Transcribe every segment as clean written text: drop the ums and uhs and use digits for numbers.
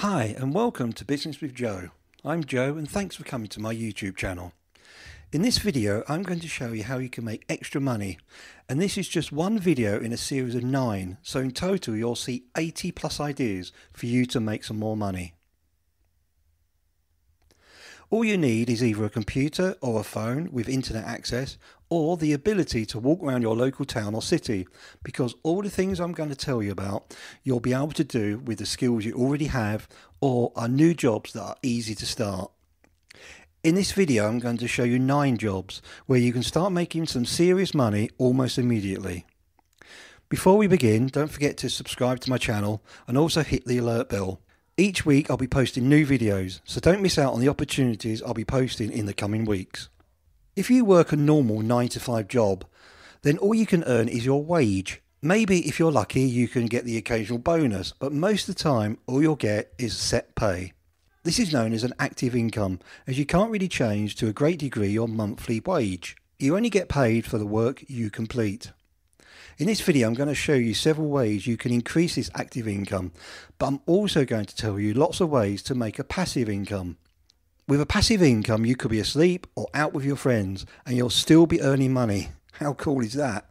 Hi and welcome to Business with Joe. I'm Joe and thanks for coming to my YouTube channel. In this video I'm going to show you how you can make extra money, and this is just one video in a series of 9, so in total you'll see 80 plus ideas for you to make some more money. All you need is either a computer or a phone with internet access, or the ability to walk around your local town or city, because all the things I'm going to tell you about you'll be able to do with the skills you already have or are new jobs that are easy to start. In this video I'm going to show you 9 jobs where you can start making some serious money almost immediately. Before we begin, don't forget to subscribe to my channel and also hit the alert bell. Each week I'll be posting new videos, so don't miss out on the opportunities I'll be posting in the coming weeks. If you work a normal 9 to 5 job, then all you can earn is your wage. Maybe if you're lucky you can get the occasional bonus, but most of the time all you'll get is set pay. This is known as an active income, as you can't really change to a great degree your monthly wage. You only get paid for the work you complete. In this video I'm going to show you several ways you can increase this active income, but I'm also going to tell you lots of ways to make a passive income. With a passive income you could be asleep or out with your friends and you'll still be earning money. How cool is that?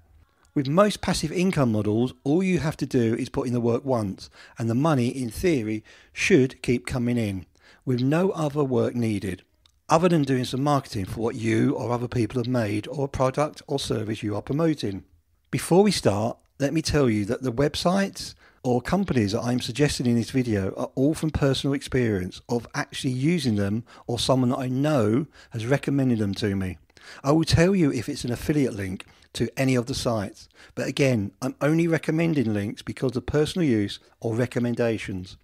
With most passive income models, all you have to do is put in the work once and the money in theory should keep coming in, with no other work needed, other than doing some marketing for what you or other people have made or a product or service you are promoting. Before we start, let me tell you that the websites or companies that I'm suggesting in this video are all from personal experience of actually using them, or someone that I know has recommended them to me. I will tell you if it's an affiliate link to any of the sites, but again, I'm only recommending links because of personal use or recommendations.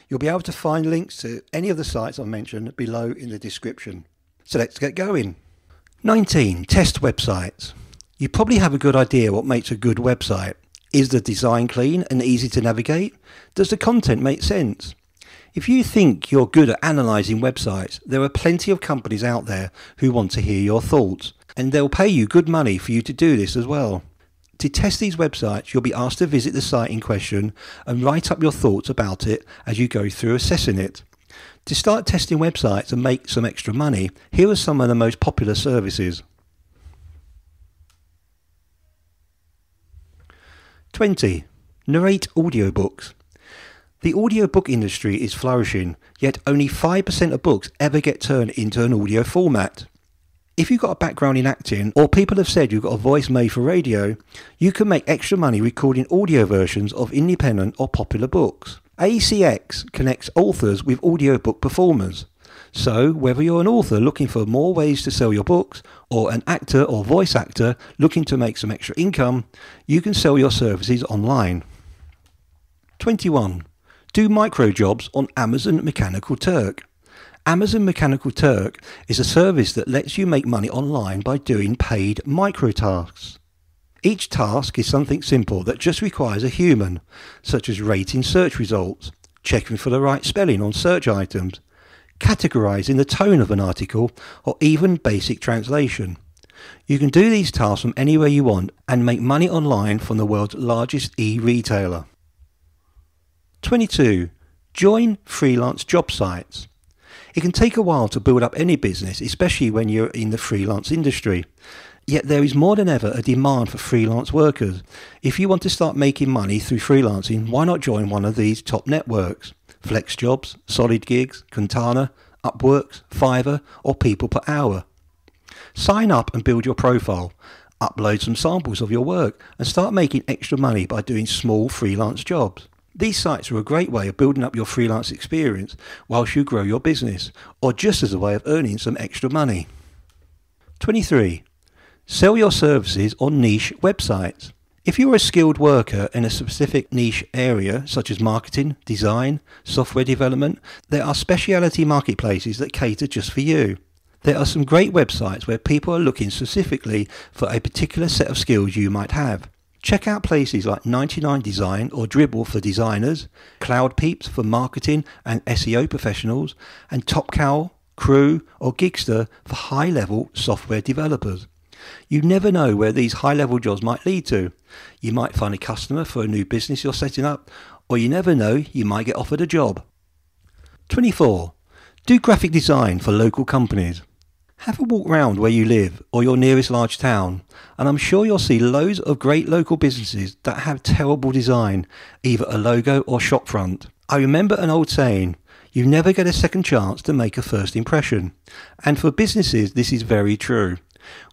You'll be able to find links to any of the sites I've mentioned below in the description. So let's get going. 19. Test websites. You probably have a good idea what makes a good website. Is the design clean and easy to navigate? Does the content make sense? If you think you're good at analysing websites, there are plenty of companies out there who want to hear your thoughts, and they'll pay you good money for you to do this as well. To test these websites, you'll be asked to visit the site in question and write up your thoughts about it as you go through assessing it. To start testing websites and make some extra money, here are some of the most popular services. 20. Narrate Audiobooks. The audiobook industry is flourishing, yet only 5% of books ever get turned into an audio format. If you've got a background in acting, or people have said you've got a voice made for radio, you can make extra money recording audio versions of independent or popular books. ACX connects authors with audiobook performers. So, whether you're an author looking for more ways to sell your books, or an actor or voice actor looking to make some extra income, you can sell your services online. 21. Do micro jobs on Amazon Mechanical Turk. Amazon Mechanical Turk is a service that lets you make money online by doing paid micro tasks. Each task is something simple that just requires a human, such as rating search results, checking for the right spelling on search items, categorizing the tone of an article, or even basic translation. You can do these tasks from anywhere you want and make money online from the world's largest e-retailer. 22. Join freelance job sites. It can take a while to build up any business, especially when you're in the freelance industry. Yet there is more than ever a demand for freelance workers. If you want to start making money through freelancing, why not join one of these top networks? FlexJobs, Solid Gigs, Quintana, Upworks, Fiverr, or People Per Hour. Sign up and build your profile. Upload some samples of your work and start making extra money by doing small freelance jobs. These sites are a great way of building up your freelance experience whilst you grow your business, or just as a way of earning some extra money. 23. Sell your services on niche websites. If you're a skilled worker in a specific niche area, such as marketing, design, software development, there are specialty marketplaces that cater just for you. There are some great websites where people are looking specifically for a particular set of skills you might have. Check out places like 99 Design or Dribble for designers, Cloud Peeps for marketing and SEO professionals, and TopCal, Crew or Gigster for high-level software developers. You never know where these high-level jobs might lead to. You might find a customer for a new business you're setting up, or you never know, you might get offered a job. 24. Do graphic design for local companies. Have a walk round where you live or your nearest large town, and I'm sure you'll see loads of great local businesses that have terrible design, either a logo or shop front. I remember an old saying, you never get a second chance to make a first impression. And for businesses, this is very true.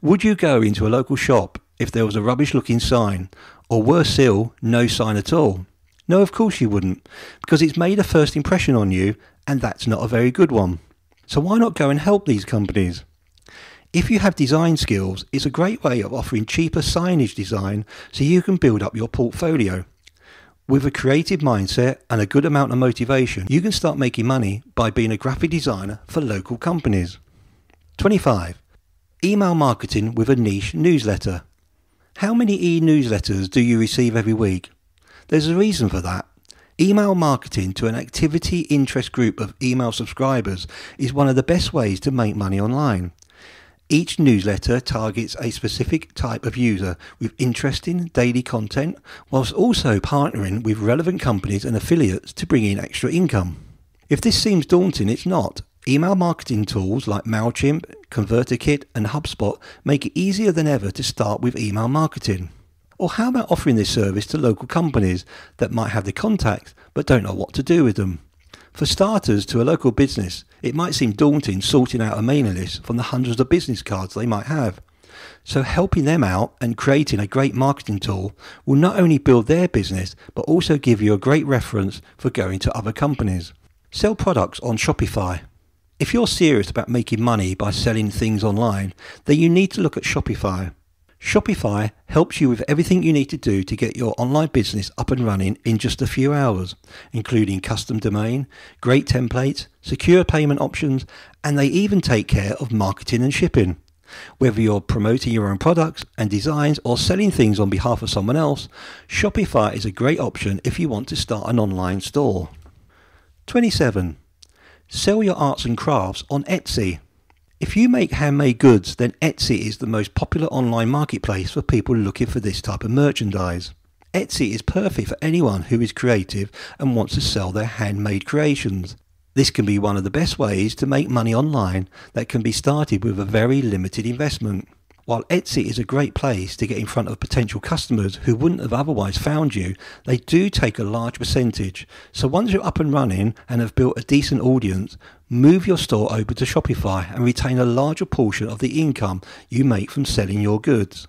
Would you go into a local shop if there was a rubbish looking sign, or worse still, no sign at all? No, of course you wouldn't, because it's made a first impression on you, and that's not a very good one. So why not go and help these companies? If you have design skills, it's a great way of offering cheaper signage design so you can build up your portfolio. With a creative mindset and a good amount of motivation, you can start making money by being a graphic designer for local companies. 25. Email marketing with a niche newsletter. How many e-newsletters do you receive every week? There's a reason for that. Email marketing to an activity interest group of email subscribers is one of the best ways to make money online. Each newsletter targets a specific type of user with interesting daily content, whilst also partnering with relevant companies and affiliates to bring in extra income. If this seems daunting, it's not. Email marketing tools like MailChimp, ConverterKit and HubSpot make it easier than ever to start with email marketing. Or how about offering this service to local companies that might have the contacts but don't know what to do with them? For starters, to a local business, it might seem daunting sorting out a mailing list from the hundreds of business cards they might have. So helping them out and creating a great marketing tool will not only build their business, but also give you a great reference for going to other companies. Sell products on Shopify. If you're serious about making money by selling things online, then you need to look at Shopify. Shopify helps you with everything you need to do to get your online business up and running in just a few hours, including custom domain, great templates, secure payment options, and they even take care of marketing and shipping. Whether you're promoting your own products and designs or selling things on behalf of someone else, Shopify is a great option if you want to start an online store. 27. Sell your arts and crafts on Etsy. If you make handmade goods, then Etsy is the most popular online marketplace for people looking for this type of merchandise. Etsy is perfect for anyone who is creative and wants to sell their handmade creations. This can be one of the best ways to make money online that can be started with a very limited investment. While Etsy is a great place to get in front of potential customers who wouldn't have otherwise found you, they do take a large percentage. So once you're up and running and have built a decent audience, move your store over to Shopify and retain a larger portion of the income you make from selling your goods.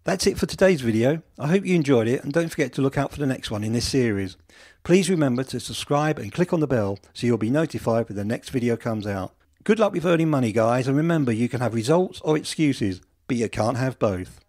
That's it for today's video. I hope you enjoyed it, and don't forget to look out for the next one in this series. Please remember to subscribe and click on the bell so you'll be notified when the next video comes out. Good luck with earning money, guys, and remember, you can have results or excuses, but you can't have both.